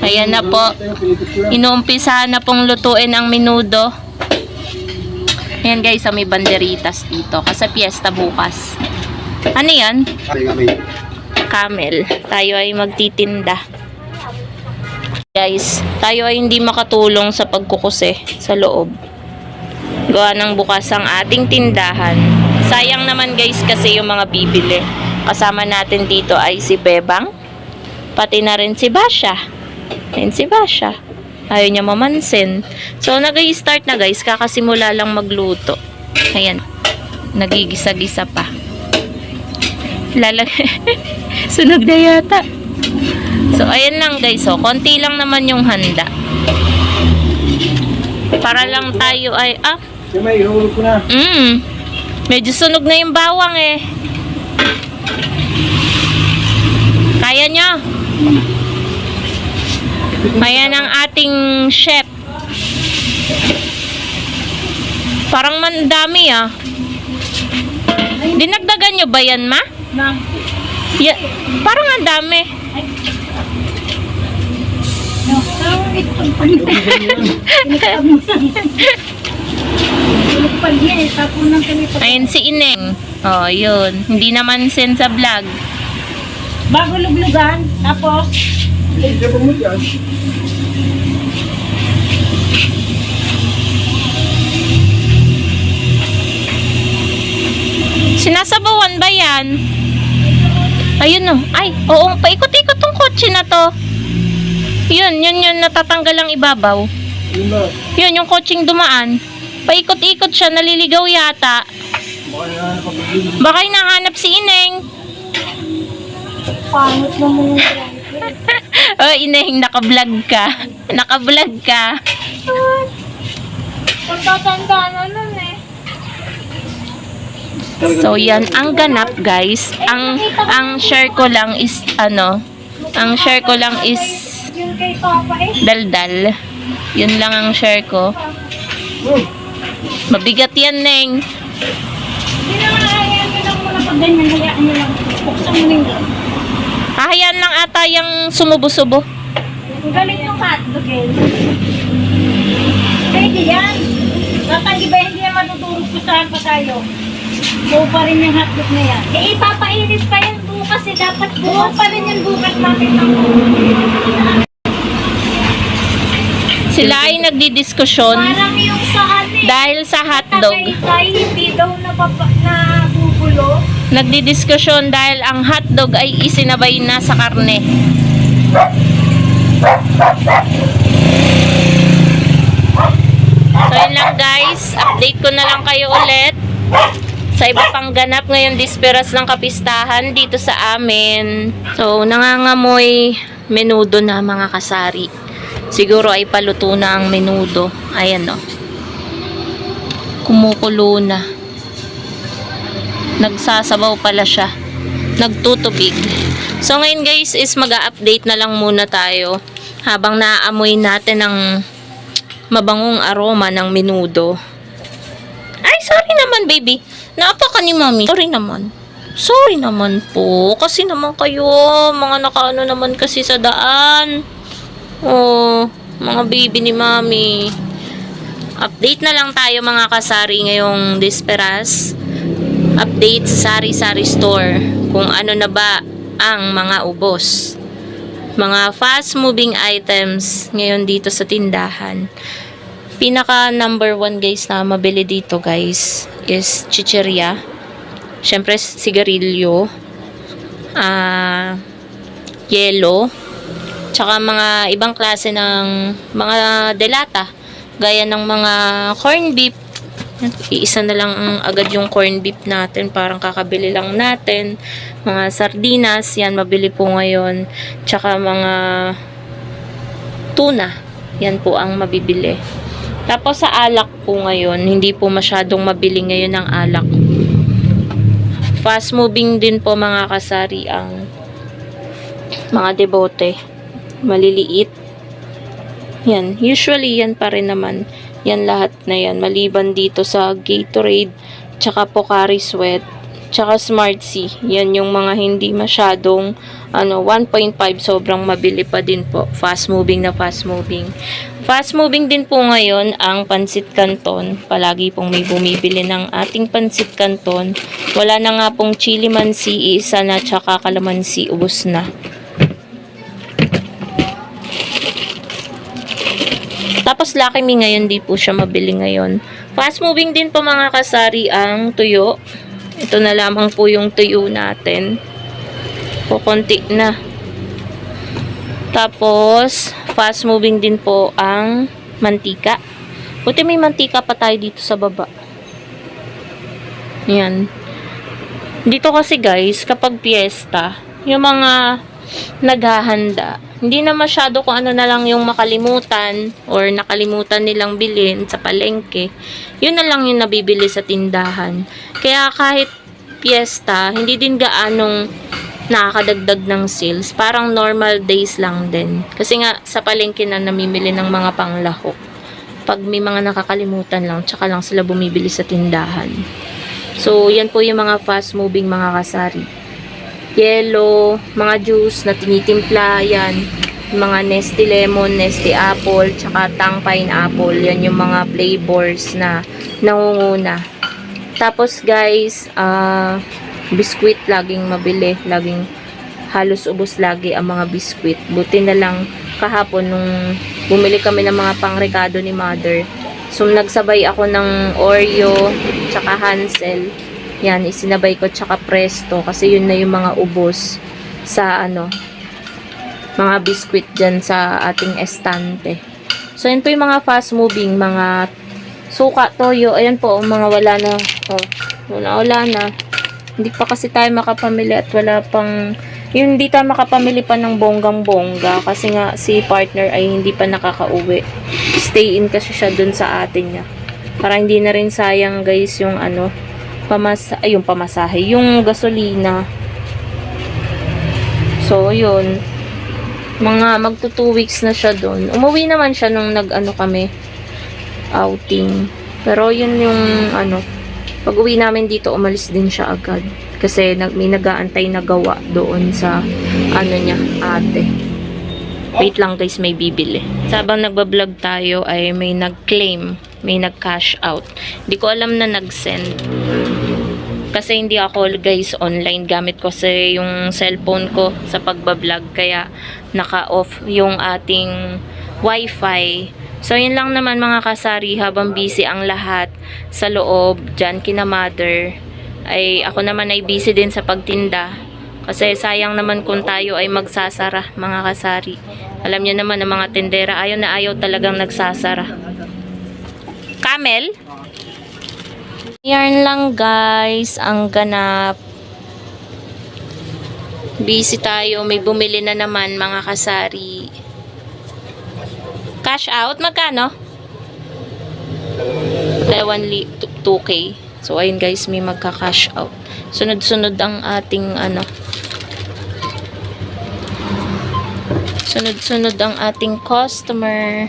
Ayan na po. Inuumpisahan na pong lutuin ang menudo. Ayan guys, may banderitas dito. Kasi piyesta bukas. Ano yan? Camel. Tayo ay magtitinda. Guys, tayo ay hindi makatulong sa pagkukuse sa loob. Gawa ng bukas ang ating tindahan. Sayang naman guys kasi yung mga bibili. Kasama natin dito ay si Bebang. Pati na rin si Basha. Ayan si Basha. Ayaw niya mamansin. So, nag-i-start na guys. Kakasimula lang magluto. Ayan. Nagigisa-gisa pa. Sunog na yata. So, ayan lang guys. So, konti lang naman yung handa. Para lang tayo ay... May ihulog ko na. Medyo sunog na yung bawang eh. Kaya niya. Ayan ang ating chef. Parang mandami ah. Dinagdagan nyo ba yan, ma? Yeah, parang ang dami. Ayan si Ineng. Oh, yun. Hindi naman send sa vlog. Bago luglugan, tapos sinasabawan ba yan? Ayun no. Ay, oo. Paikot-ikot tong kotse na to. Yun natatanggal ang ibabaw. Yun, yung kotseng dumaan. Paikot-ikot siya. Naliligaw yata. Baka hinahanap si Ineng. pangit na mo. Oh, Ineng, naka-vlog ka. Naka-vlog ka. Kung tatanda na nun eh. So, yan ang ganap, guys. Ang share ko lang is, ang share ko lang is Yun kay Papa eh. daldal. Yun lang ang share ko. Mabigat yan, Neng. Hindi naman ayaw nyo lang muna pag ganyan. Hayaan nyo lang. Buksan mo nyo. Hahayaan lang ata yung sumubo-subo. Ang galing ng hotdog eh. Pwede yan. Tatang iba hindi na matutulog ko saan pa tayo. Buo pa rin yung hotdog na yan. Eh, ipapainit pa yan bukas eh. Dapat buo pa rin yung bukas natin ng Sila ay nagdidiskusyon parang yung sa ano eh. dahil sa hotdog. Tagaytay, hindi daw nabubulo. Nagdidiskusyon dahil ang hotdog ay isinabay na sa karne. So yun lang guys, update ko na lang kayo ulit sa iba pang ganap ngayon disperas ng kapistahan dito sa amin. So nangangamoy menudo na mga kasari. Siguro ay paluto na ang menudo. Ayan o. Kumukulo na. Nagsasabaw pala siya. Nagtutubig. So ngayon guys is mag-a-update na lang muna tayo habang naaamoy natin ang mabangong aroma ng menudo. Ay, sorry naman baby. Naapa ka ni mami. Sorry naman. Sorry naman po. Kasi naman kayo, mga nakaano naman kasi sa daan. Oh, mga baby ni mami. Update na lang tayo mga kasari ngayong disperas. Update sa sari-sari store kung ano na ba ang mga ubos. Mga fast moving items ngayon dito sa tindahan. Pinaka number 1 guys na mabili dito guys is chicheria. Syempre sigarilyo. Yelo. Tsaka mga ibang klase ng mga delata. Gaya ng mga corn beef. Iisa na lang agad yung corn beef natin. Parang kakabili lang natin. Mga sardinas. Yan, mabili po ngayon. Tsaka mga tuna. Yan po ang mabibili. Tapos sa alak po ngayon. Hindi po masyadong mabili ngayon ang alak. Fast moving din po mga kasari ang mga debote. Maliliit. Yan. Usually, yan pa rin naman. Yan lahat na yan. Maliban dito sa Gatorade, tsaka Pocari Sweat. tsaka Smart C. Yan yung mga hindi masyadong 1.5 sobrang mabili pa din po. Fast moving na fast moving. Fast moving din po ngayon ang Pansit Canton. Palagi pong may bumibili ng ating Pansit Canton. Wala na nga pong chili mansi, isa na tsaka kalamansi, ubos na. Tapos Lucky Me ngayon di po siya mabili ngayon. Fast moving din po mga kasari ang tuyo. Ito na lamang po yung tuyo natin. Kukunti na. Tapos, fast moving din po ang mantika. Buti may mantika pa tayo dito sa baba. Yan. Dito kasi guys, kapag piyesta, yung mga naghahanda, hindi na masyado kung ano na lang yung makalimutan or nakalimutan nilang bilhin sa palengke. Yun na lang yung nabibili sa tindahan. Kaya kahit piyesta, hindi din gaanong nakakadagdag ng sales. Parang normal days lang din. Kasi nga, sa palengke na namimili ng mga panglahok. Pag may mga nakakalimutan lang, tsaka lang sila bumibili sa tindahan. So, yan po yung mga fast moving mga kasari. Yellow, mga juice na tinitimpla, yan. Mga Nesty Lemon, Nesty Apple, tsaka Tang Pineapple. Yan yung mga flavors na nangunguna. Tapos guys, biskwit laging mabili, laging halos ubos lagi ang mga biskwit. Buti na lang kahapon nung bumili kami ng mga pangrekado ni mother. So nagsabay ako ng Oreo tsaka Hansel. Yan, isinabay ko tsaka Presto kasi yun na yung mga ubos sa mga biskwit dyan sa ating estante. So yun po yung mga fast moving, mga suka, toyo. Ayan po, mga wala na. Wala na. Hindi pa kasi tayo makapamili at wala pang, yun, hindi tayo makapamili pa ng bonggang-bongga kasi nga si partner ay hindi pa nakakauwi. Stay in kasi siya dun sa atin niya. Para hindi na rin sayang guys yung yung pamasahe, yung gasolina. So, yun. Magto 2 weeks na siya dun. Umuwi naman siya nung kami outing. Pero yun yung pag uwi namin dito, umalis din siya agad. Kasi may nag-aantay na gawa doon sa niya, ate. Wait lang guys, may bibili. Sabang nagbablog tayo ay may nag-claim, may nag-cash out. Hindi ko alam na nag-send. Kasi hindi ako guys online. Gamit ko yung cellphone ko sa pagbablog. Kaya naka-off yung ating wifi. So, yun lang naman mga kasari, habang busy ang lahat sa loob, dyan kina mother, ay ako naman ay busy din sa pagtinda. Kasi sayang naman kung tayo ay magsasara, mga kasari. Alam niyo naman ang mga tindera, ayaw na ayaw talagang nagsasara. Camel? Yarn lang guys, ang ganap. Busy tayo, may bumili na naman mga kasari. Cash out, magkano? 2K. So, ayun guys, may magka-cash out. Sunod-sunod ang ating sunod-sunod ang ating customer.